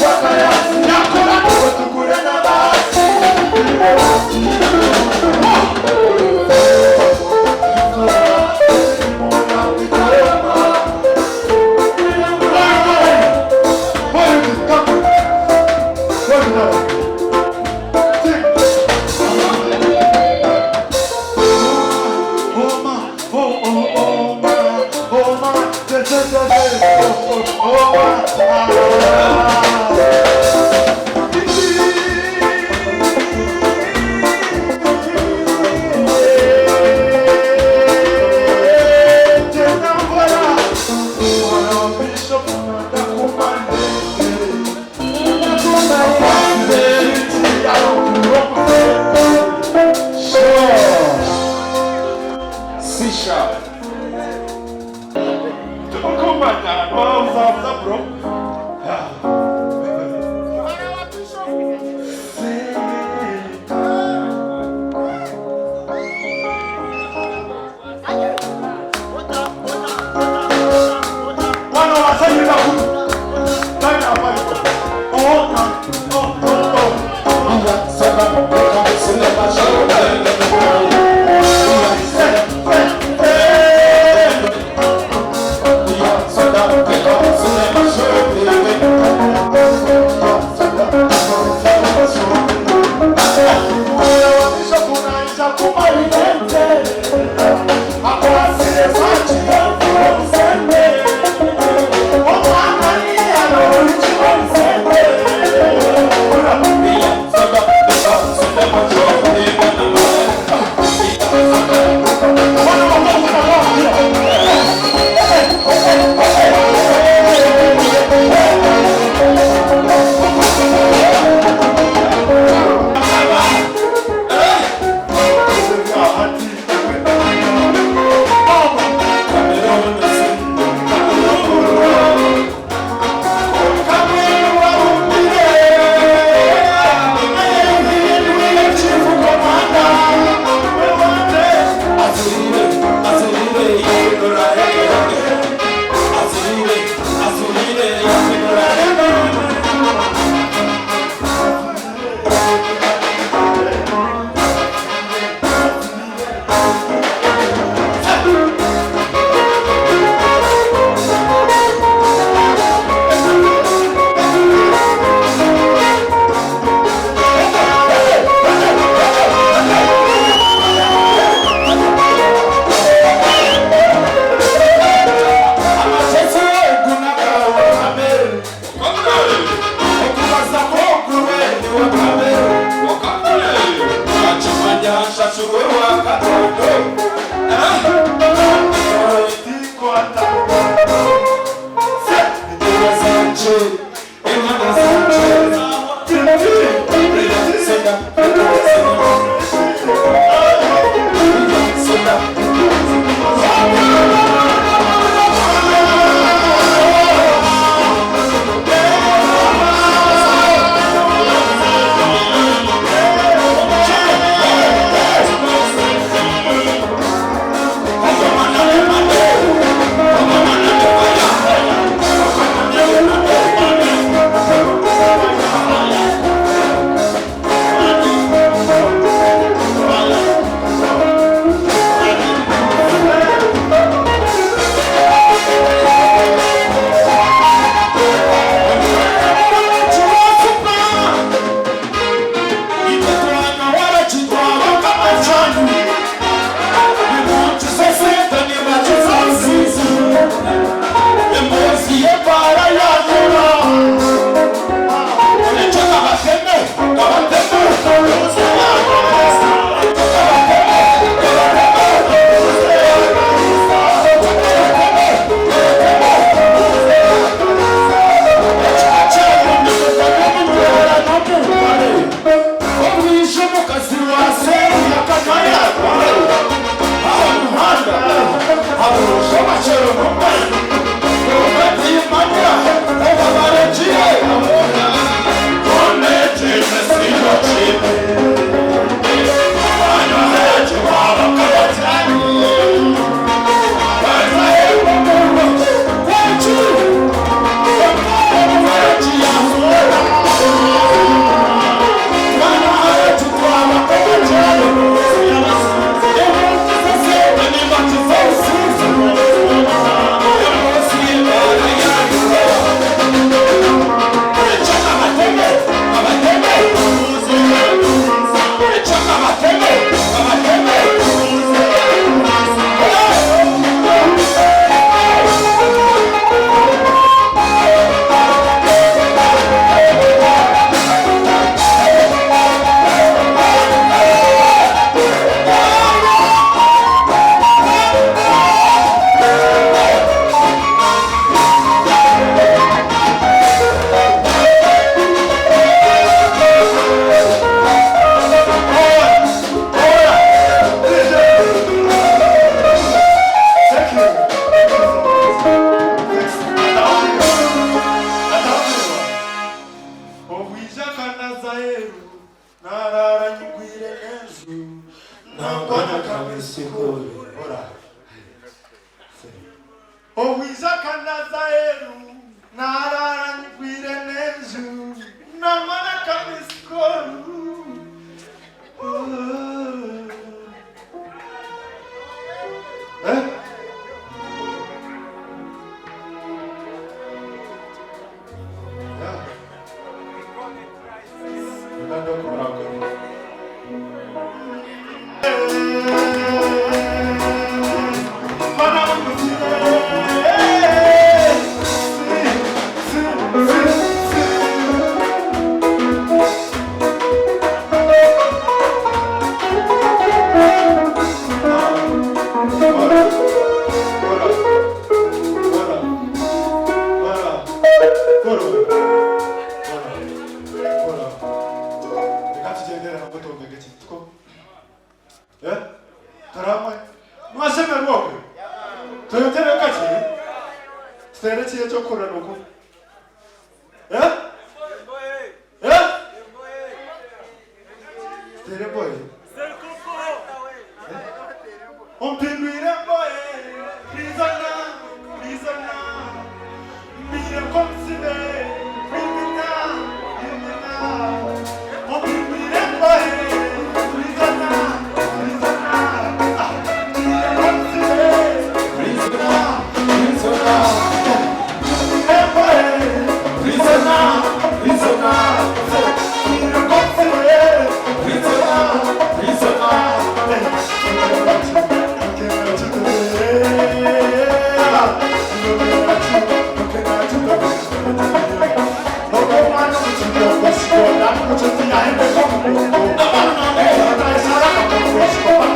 Waka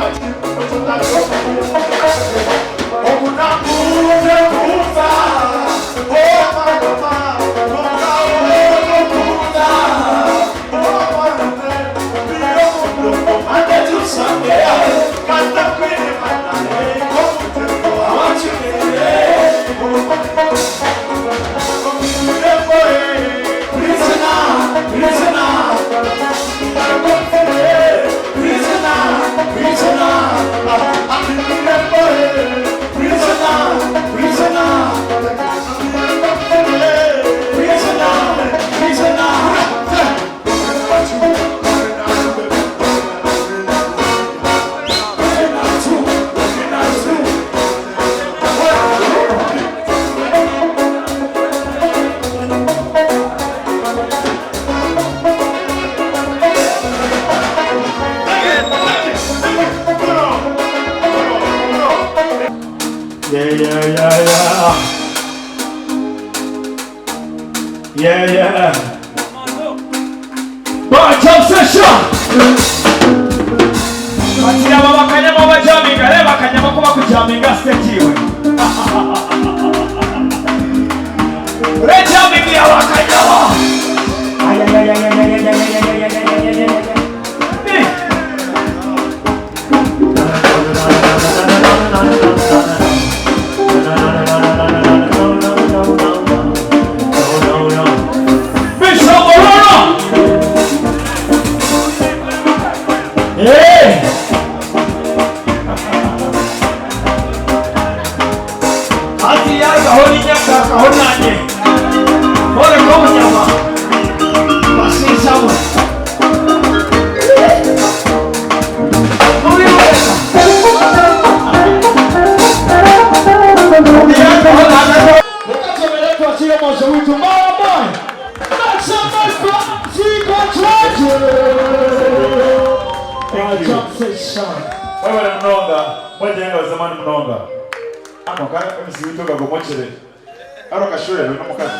I'm Yeah. But jump session. Katia baba kanyama bajaminga, leba kanyama kuba kujaminga stekiwe. Reja mingi ya wakanyama. Wewe mnonga, mmoja yenga zamani mnonga. Ama kana msiwitoka gomochele. Aro kashule no mukazi.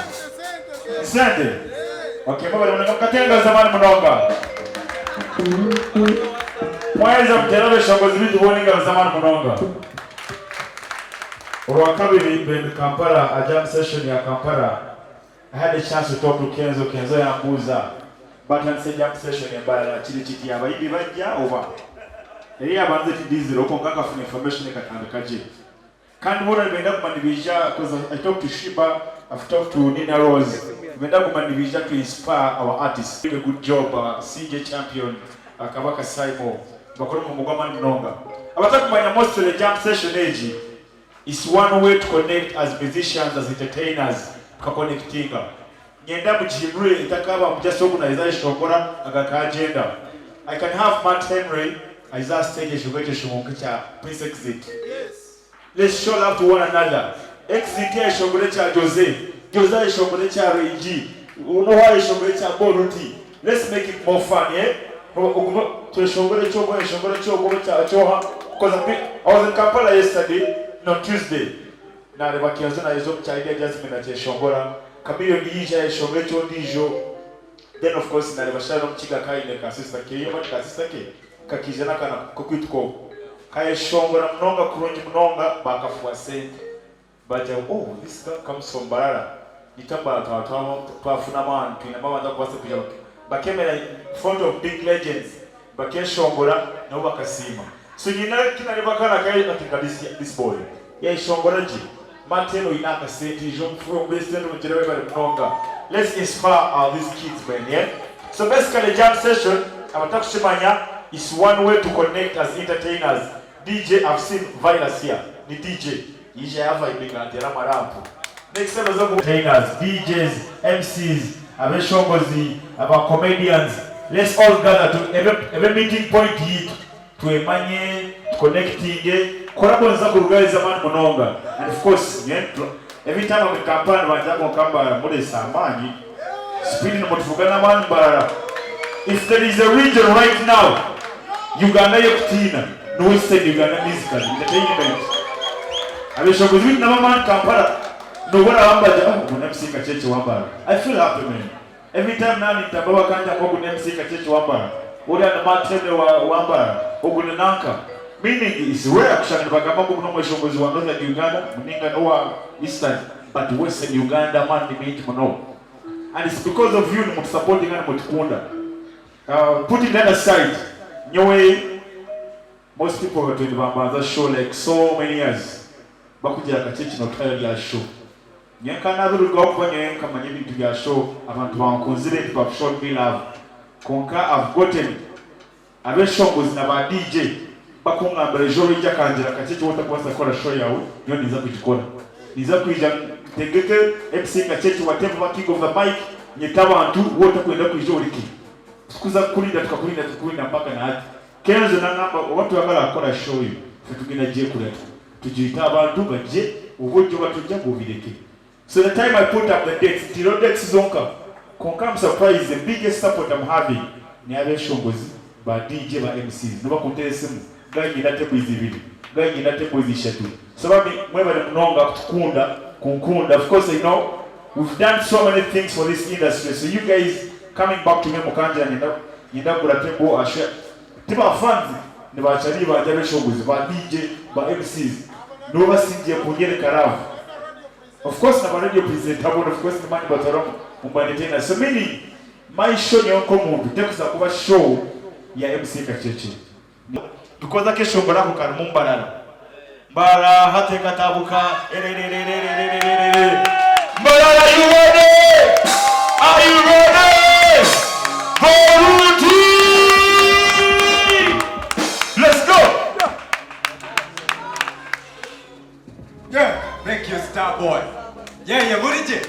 Asante. Okay, baba mnonga katenga zamani mnonga. Mweza mterere shongozi bitu boninga zamani mnonga. Uwakabili in Kampala, a jam session ya Kampala. I had a chance to talk to Kenzo ya Mbuza. But I said jam session ya Mbarara chiti ya baibi bajja over. Yari abanze tidizira okongaka for information ekatandikaje. Kandi bora benda kumandibija because I talked to Shiba, I've talked to Nina Rose. Benda kumandibija to inspire our artists. Did a good job, CJ champion, Kabaka Saimo, bakoro mu mugama mnonga. Abataku manya most of the jam session age is one way to connect as musicians, as entertainers, connectinga. Nyenda mu Jimre itakaba mujaso kunaiza shokora agaka agenda. I can have Matt Henry as that stage shugete shumukicha please exit. Yes. Let's show love to one another. Exit ya shogorecha Jose shogorecha Reiji. Unoha shogorecha Boruti. Let's make it more fun, yeah? To shogorecha choha because I was in Kampala yesterday, no Tuesday. Na the vacation I was idea just minute shongora. Kamilo diija shogorecho dijo. Then of course na the vashano chiga kaine kasista ke yema kasista ke. Kakijana kana kukwitko kaya shongora mnonga kurungi mnonga bakafuwa sente baja oh this guy comes from Mbarara nitamba twafuna abantu inababa kwase kuja bakemera in front of big legends bakeshongora nabo bakasima so nyina kina libakana kaya atikadisi this boy ya shongora ji mateno inaka sente jo from Western Uganda bari mnonga. Let's inspire all these kids man, yeah? So basically jam session abatakushimanya is one way to connect as entertainers. DJ, I've seen virus here. The DJ. You have a big anti-ramarapu. Next time, entertainers, DJs, MCs, abeshongozi, about comedians. Let's all gather to every meeting point hit to a manye, connecting, and of course, every time I'm in Kampala, speaking about Mbarara. If there is a region right now, Uganda yokutina, no Western Uganda musical entertainment. Abeshogozi na mama Kampala, no wala wambaja, unemsika cheche wambara. I feel happy man. Every time nani tabawa kanja kwa unemsika cheche wambara. Ule na matende wambara, ogunenanka. Meaning is rare kushanga bagambo kuno mweshogozi wa Northern Uganda, muninga noa Eastern, but Western Uganda man ni mingi mno. And it's because of you ni supporting and mutukunda. Putting that aside, most people are doing the show like so many years. Bakuja kachechi no trial ya show. Nyanka na bulu go kwa nyanka manyibi to ya show. Abantu bankonzile to have short me love. Konka I've gotten. Abe show was na ba DJ. Bakunga mbele jori ja kanjira kachechi wata kwa kola show yawe. Nyo niza kujikona. Niza kuija tegeke MC kachechi whatever king of the mic. Nyetaba antu wata kuenda kujori ki. Kuza kulinda tukakulinda mpaka na hati. Kenzo na namba watu wabala akora show you. Tutugina je kuletu. Tujiita abantu baje ugojo batujja govireke. So the time I put up the dates, the dates zonka. Konka surprise the biggest support I'm having ni abeshongozi ba DJ ba MCs. Nuba kuntesemu. Gangi na tebo izibili. Gangi na tebo izishatu. So babi mweba mnonga kunkunda. Of course I know We've done so many things for this industry. So you guys coming back to me mukanja and kula tembo asha. Tiba fans ni bachali ba jabe showbiz ba DJ ba MCs. No basinje kungere karavu. Of course na radio presenter, of course ni mani bataromu umbanitena. So meaning my show ni onko mundu tekuza kuba show ya MC Kacheche. Because ake show ngora ku Rooftop Mbarara. Mbara hate katabuka Mbarara, are you ready? Are you ready? Horuti! Let's go! Yeah, thank you, Star Boy. Yeah, Burije.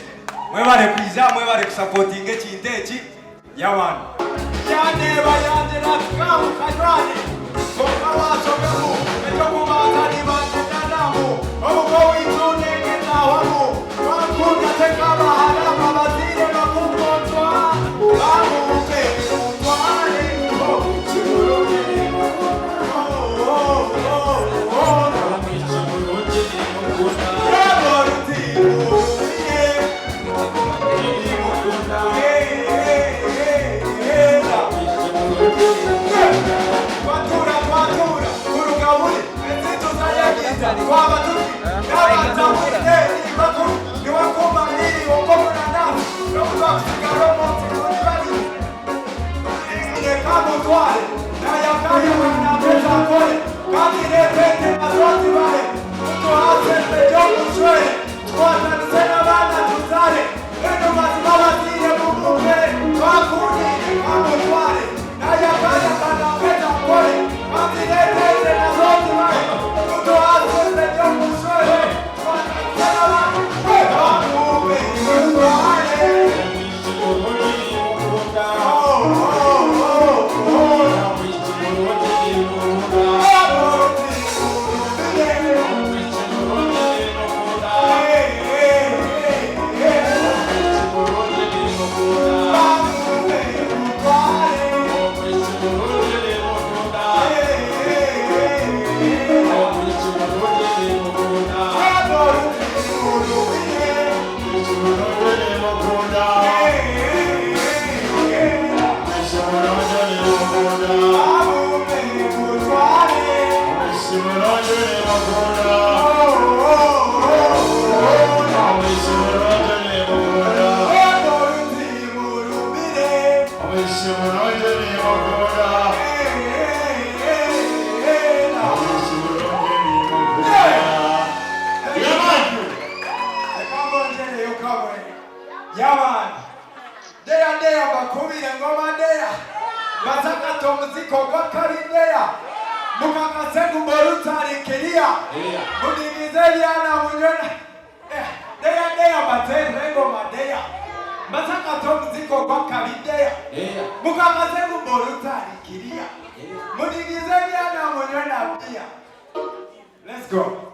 Mwebale kuiza, mwebale kusupporting chintechi. Yaman. Yane bayande na tukamu kajwani. Koka wasomehu, mejoku matani manjendanamu. Ogo itune kena wamu. Wakunya teka maharama bazire makumbotwa. Bamu upe utwane. Chimurojeni let's go. Let's go.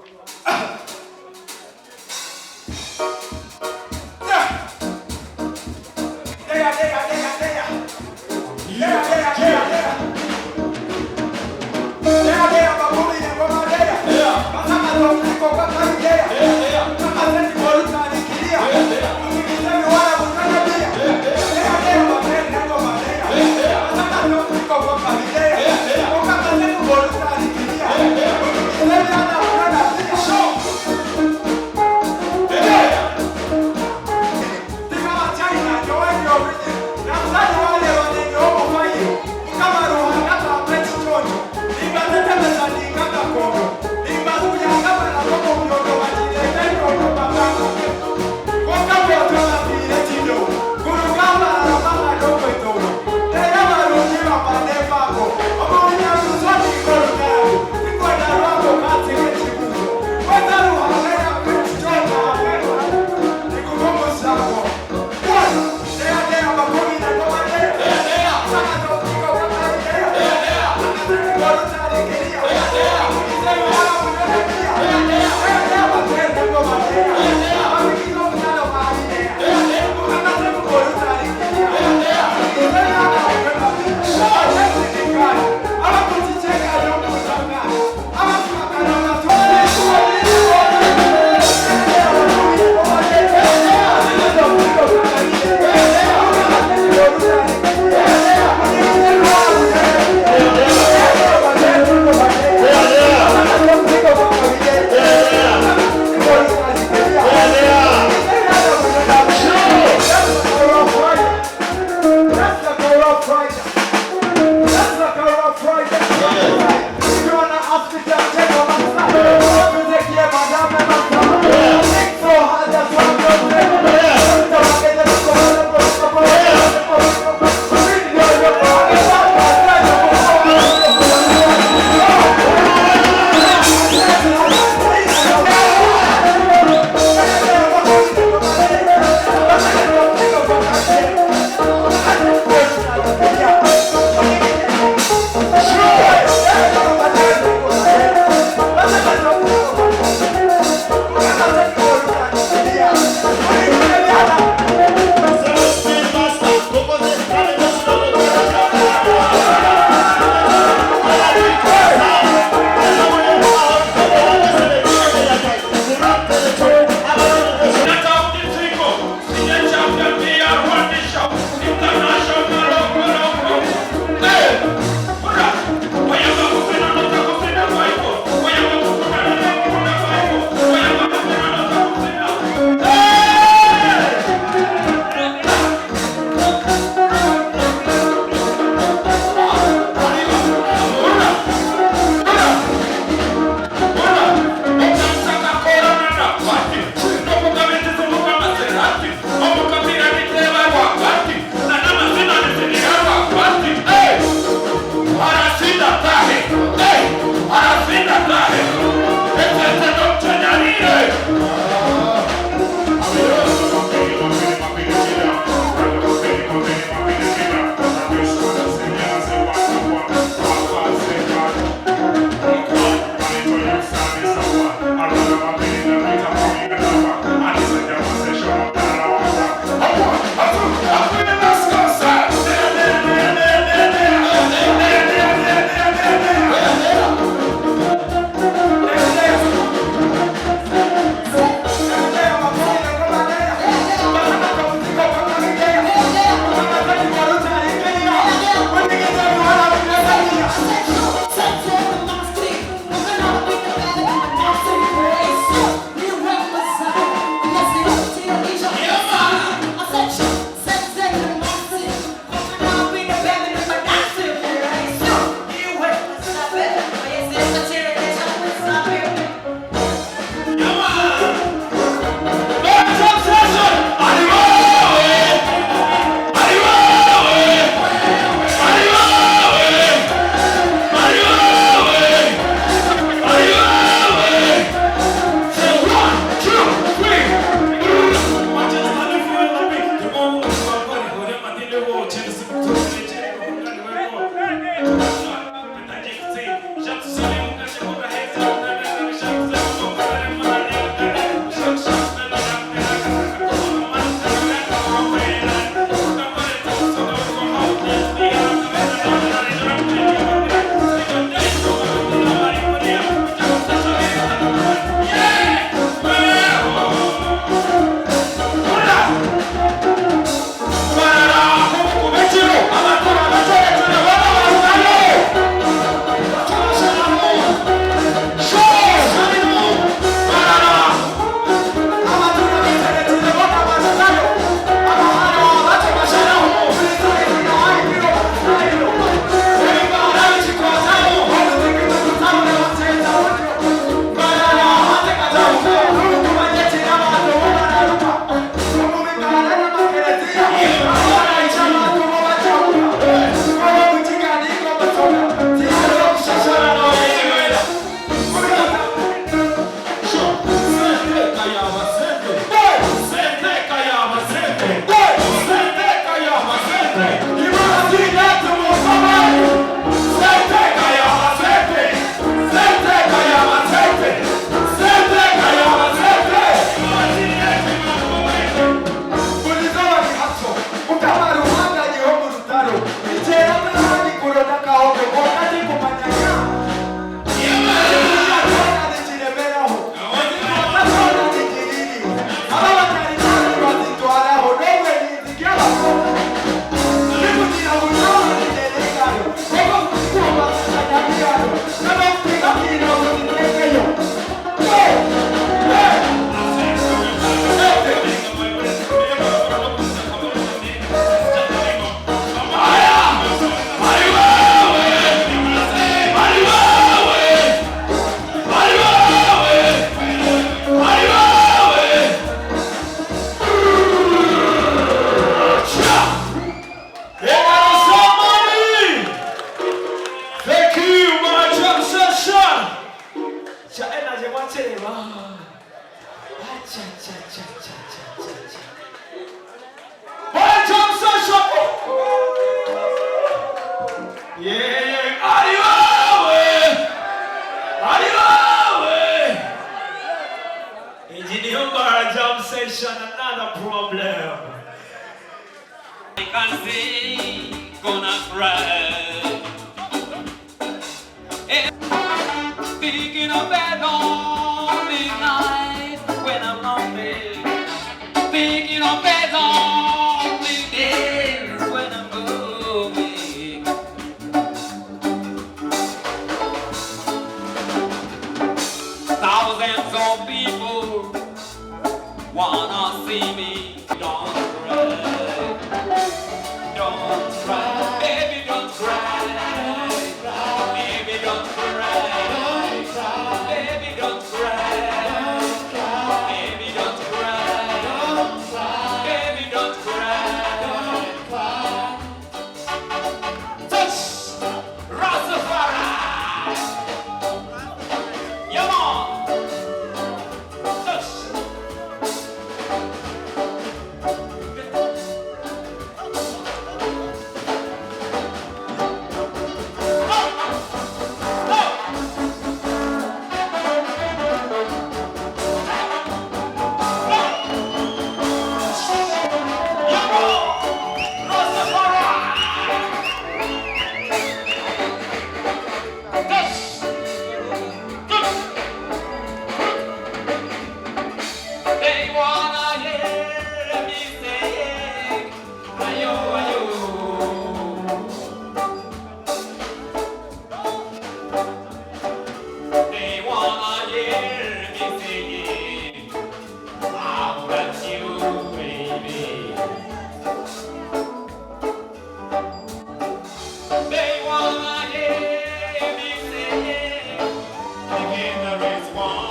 Engineer Mbarara jam session, another problem. I can see, gonna cry. Thinking of that lonely night when I'm lonely. Thinking of that lonely days when I'm moving. Thousands of people wanna see me. Don't cry, don't cry, baby, don't cry, baby, don't cry, baby, don't cry, baby, don't cry, baby, don't cry. Touch Rastafari, come on, touch. They wanna hear me say, ayo, ayo. They wanna hear me say, I've got you, baby. They wanna hear me say, together is one.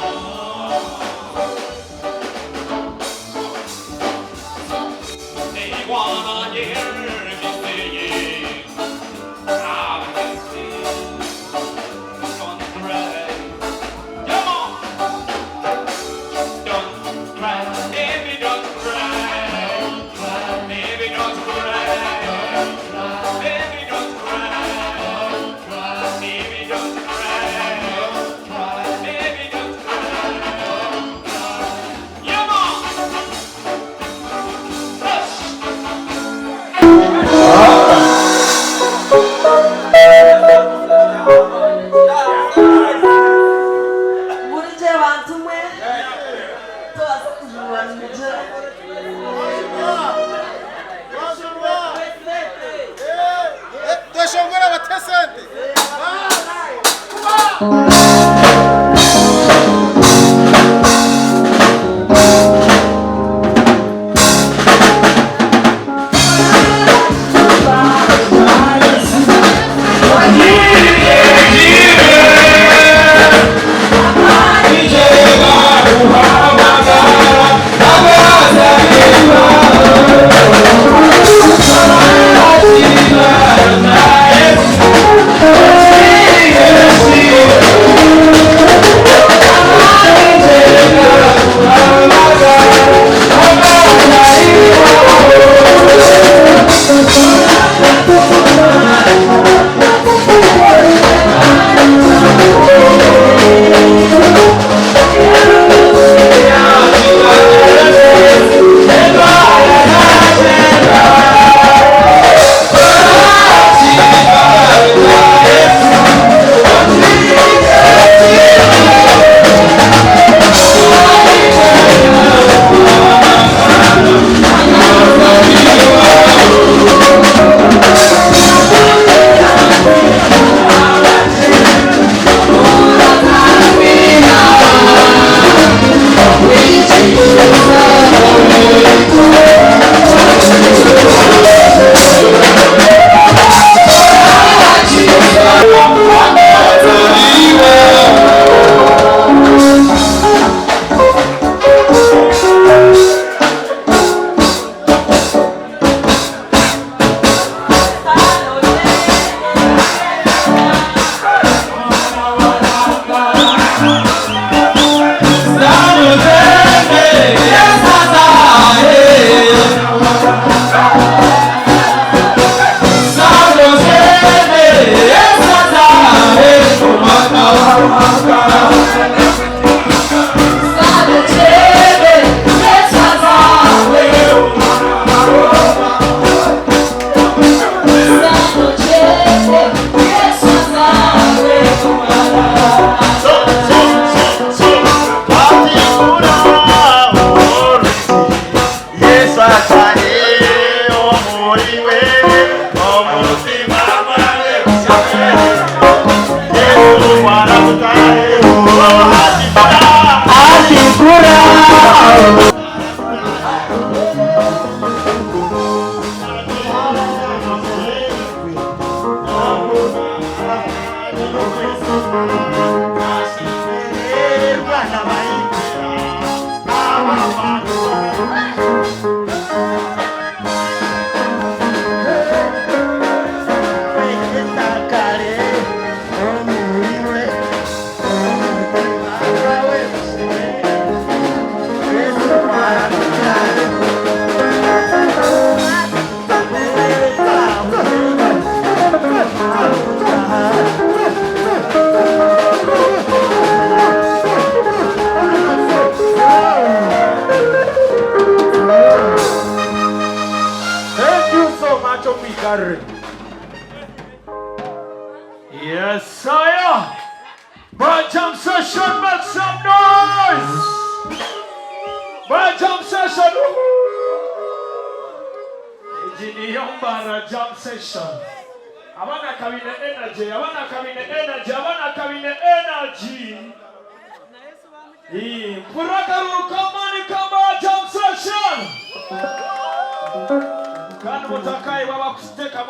They wanna hear me saying, I've got you. Don't cry, come on. Don't cry, baby, don't cry. Baby, don't cry. Baby, don't cry. Baby, don't cry. Baby, don't cry. Come on. Hush. Murije bantu mwe toza kujuwanije Toshongora batesente. Yes, sire. Bad jam session, make some noise. Bad jam session. Engineer Mbarara jam session. Abana kabine energy. Abana kabine energy. Abana kabine energy. Purakaru kamani kama jam session. Kanu mutakai baba kusteka